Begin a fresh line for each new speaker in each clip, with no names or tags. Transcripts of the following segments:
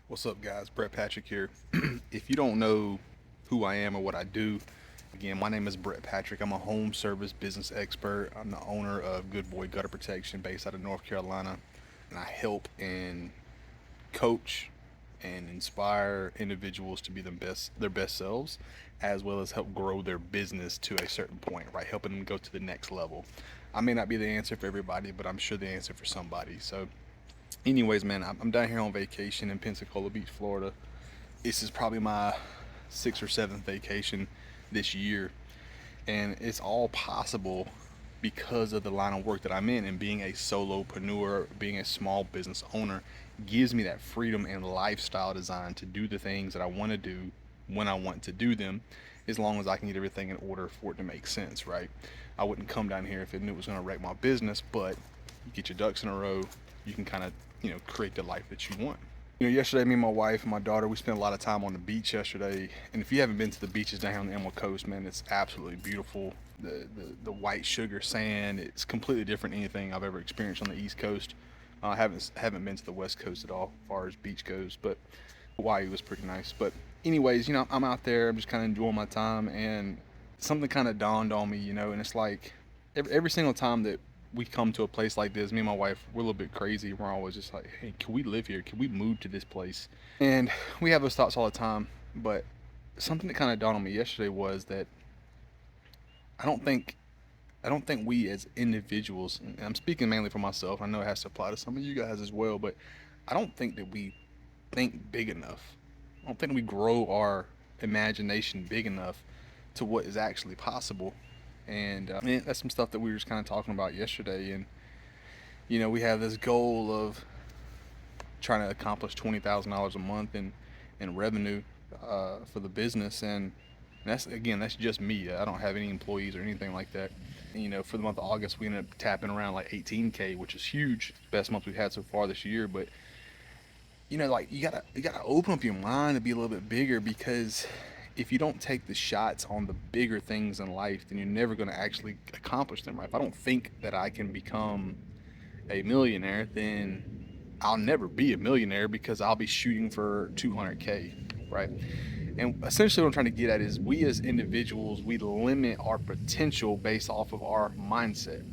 What's up, guys? Brett Patrick here. If you don't know who I am or what I do, again, my name is Brett Patrick. I'm a home service business expert. I'm the owner of Good Boy Gutter Protection based out of North Carolina. And I help and coach and inspire individuals to be their best selves, as well as help grow their business to a certain point, right? Helping them go to the next level. I may not be the answer for everybody, but I'm sure the answer for somebody. So anyways, man, I'm down here on vacation in Pensacola Beach, Florida. This is probably my sixth or seventh vacation this year, and it's all possible because of the line of work that I'm in, and being a solopreneur, being a small business owner gives me that freedom and lifestyle design to do the things that I want to do when I want to do them, as long as I can get everything in order for it to make sense, right? I wouldn't come down here if it knew it was going to wreck my business, but you get your ducks in a row, you can kind of, create the life that you want. Yesterday, me and my wife and my daughter, we spent a lot of time on the beach yesterday. And if you haven't been to the beaches down here on the Emerald Coast, man, it's absolutely beautiful. The white sugar sand, it's completely different than anything I've ever experienced on the East Coast. I haven't been to the West Coast at all, as far as beach goes, but Hawaii was pretty nice. But anyways, I'm out there, I'm just kind of enjoying my time, and something kind of dawned on me, and it's like every single time that we come to a place like this, me and my wife, we're a little bit crazy. We're always just like, hey, can we live here? Can we move to this place? And we have those thoughts all the time. But something that kind of dawned on me yesterday was that I don't think I don't think we as individuals, and I'm speaking mainly for myself. I know it has to apply to some of you guys as well, but I don't think that we think big enough. I don't think we grow our imagination big enough to what is actually possible. And that's some stuff that we were just kind of talking about yesterday. And we have this goal of trying to accomplish $20,000 a month in revenue for the business, and that's just me. I don't have any employees or anything like that. And, for the month of August, we ended up tapping around like 18K, which is huge. Best month we've had so far this year. But like you gotta open up your mind to be a little bit bigger, because if you don't take the shots on the bigger things in life, then you're never going to actually accomplish them, right? If I don't think that I can become a millionaire, then I'll never be a millionaire, because I'll be shooting for 200K, right? And essentially what I'm trying to get at is, we as individuals, we limit our potential based off of our mindset.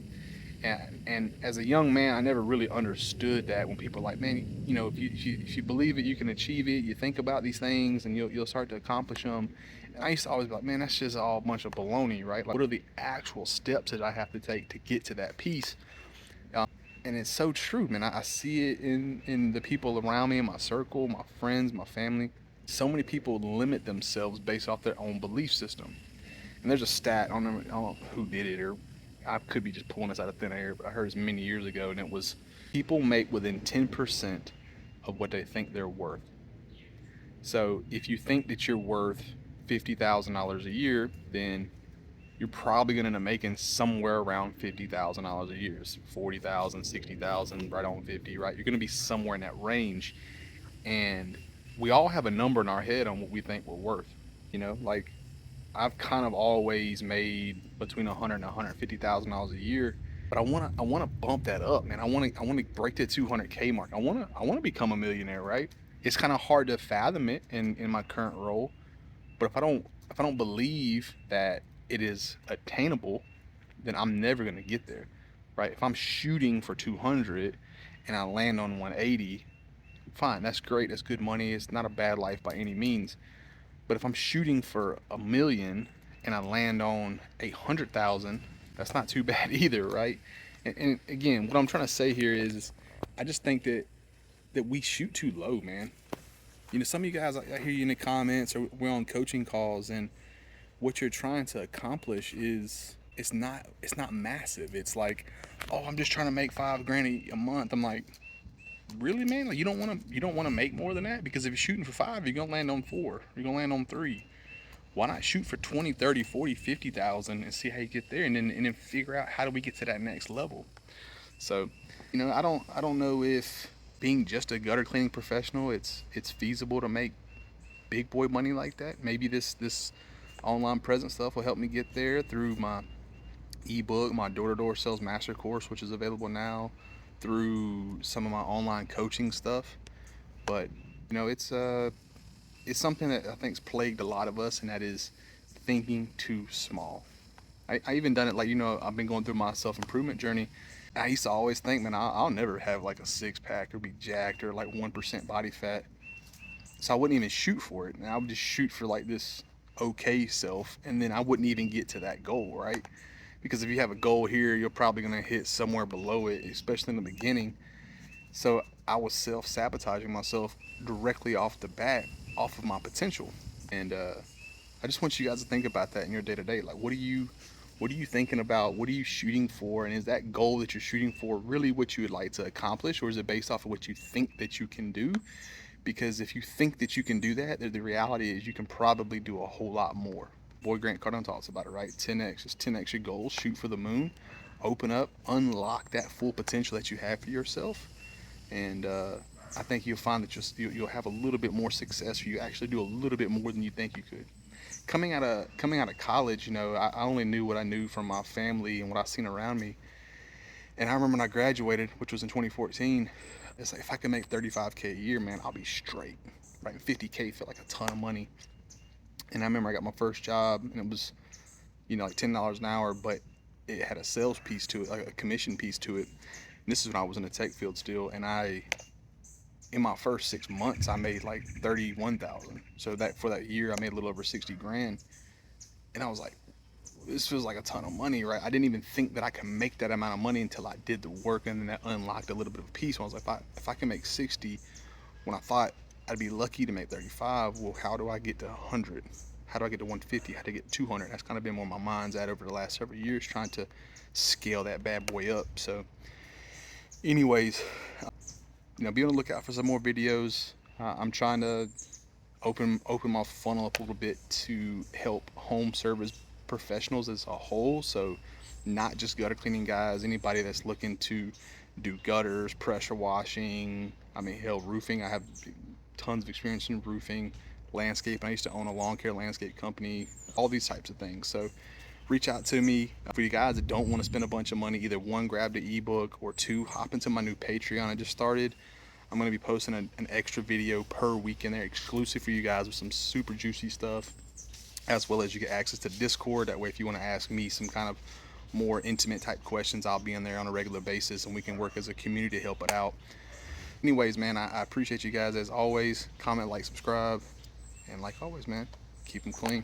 And as a young man, I never really understood that, when people are like, man, if you believe it, you can achieve it. You think about these things and you'll start to accomplish them. And I used to always be like, man, that's just all a bunch of baloney, right? Like, what are the actual steps that I have to take to get to that piece? And it's so true, man. I see it in the people around me, in my circle, my friends, my family. So many people limit themselves based off their own belief system. And there's a stat, I don't know who did it, or I could be just pulling this out of thin air, but I heard this many years ago, and it was, people make within 10% of what they think they're worth. So if you think that you're worth $50,000 a year, then you're probably going to end up making somewhere around $50,000 a year. It's 40,000, 60,000, right on 50, right? You're going to be somewhere in that range. And we all have a number in our head on what we think we're worth. Like, I've kind of always made between 100 and 150,000 dollars a year, but I want to bump that up, man. I want to break the 200K mark. I want to become a millionaire, right? It's kind of hard to fathom it in my current role, but if I don't believe that it is attainable, then I'm never gonna get there, right? If I'm shooting for 200 and I land on 180, fine, that's great, that's good money. It's not a bad life by any means. But if I'm shooting for a million and I land on 800,000, that's not too bad either, right? And again, what I'm trying to say here is, I just think that we shoot too low, man. Some of you guys, I hear you in the comments, or we're on coaching calls, and what you're trying to accomplish is, it's not massive. It's like, oh, I'm just trying to make 5 grand a month. I'm like, really, man? Like, you don't want to make more than that? Because if you're shooting for 5, you're gonna land on 4, you're gonna land on 3. Why not shoot for 20, 30, 40, 50,000 and see how you get there, and then figure out, how do we get to that next level? So, I don't know if being just a gutter cleaning professional, it's feasible to make big boy money like that. Maybe this online presence stuff will help me get there through my ebook, my door-to-door sales master course, which is available now, through some of my online coaching stuff. But It's something that I think's plagued a lot of us, and that is thinking too small. I even done it, like, I've been going through my self-improvement journey. I used to always think, man, I'll never have like a six pack or be jacked or like 1% body fat. So I wouldn't even shoot for it. And I would just shoot for like this okay self, and then I wouldn't even get to that goal, right? Because if you have a goal here, you're probably gonna hit somewhere below it, especially in the beginning. So I was self-sabotaging myself directly off the bat, off of my potential. And I just want you guys to think about that in your day to day. Like, what are you thinking about? What are you shooting for? And is that goal that you're shooting for really what you would like to accomplish, or is it based off of what you think that you can do? Because if you think that you can do that, the reality is you can probably do a whole lot more. Boy Grant Cardone talks about it, right? 10x, just 10x your goals, shoot for the moon, open up, unlock that full potential that you have for yourself. And I think you'll find that you'll have a little bit more success if you actually do a little bit more than you think you could. Coming out of college, I only knew what I knew from my family and what I seen around me. And I remember when I graduated, which was in 2014, it's like, if I can make 35K a year, man, I'll be straight. Right, 50K felt like a ton of money. And I remember I got my first job, and it was, like $10 an hour, but it had a sales piece to it, like a commission piece to it. And this is when I was in the tech field still, and in my first 6 months, I made like 31,000. So that for that year, I made a little over 60 grand. And I was like, this feels like a ton of money, right? I didn't even think that I could make that amount of money until I did the work, and then that unlocked a little bit of peace. I was like, if I can make 60 when I thought I'd be lucky to make 35, well, how do I get to 100? How do I get to 150? How do I get to 200? That's kind of been where my mind's at over the last several years, trying to scale that bad boy up. So anyways, be on the lookout for some more videos. I'm trying to open my funnel up a little bit to help home service professionals as a whole. So not just gutter cleaning guys, anybody that's looking to do gutters, pressure washing, hell, roofing. I have tons of experience in roofing, landscape. I used to own a lawn care landscape company, all these types of things. So reach out to me. For you guys that don't want to spend a bunch of money, either one, grab the ebook, or two, hop into my new Patreon I just started. I'm going to be posting an extra video per week in there, exclusive for you guys, with some super juicy stuff, as well as you get access to Discord. That way, if you want to ask me some kind of more intimate type questions, I'll be in there on a regular basis, and we can work as a community to help it out. Anyways, man, I appreciate you guys as always. Comment, like, subscribe, and like always, man, keep them clean.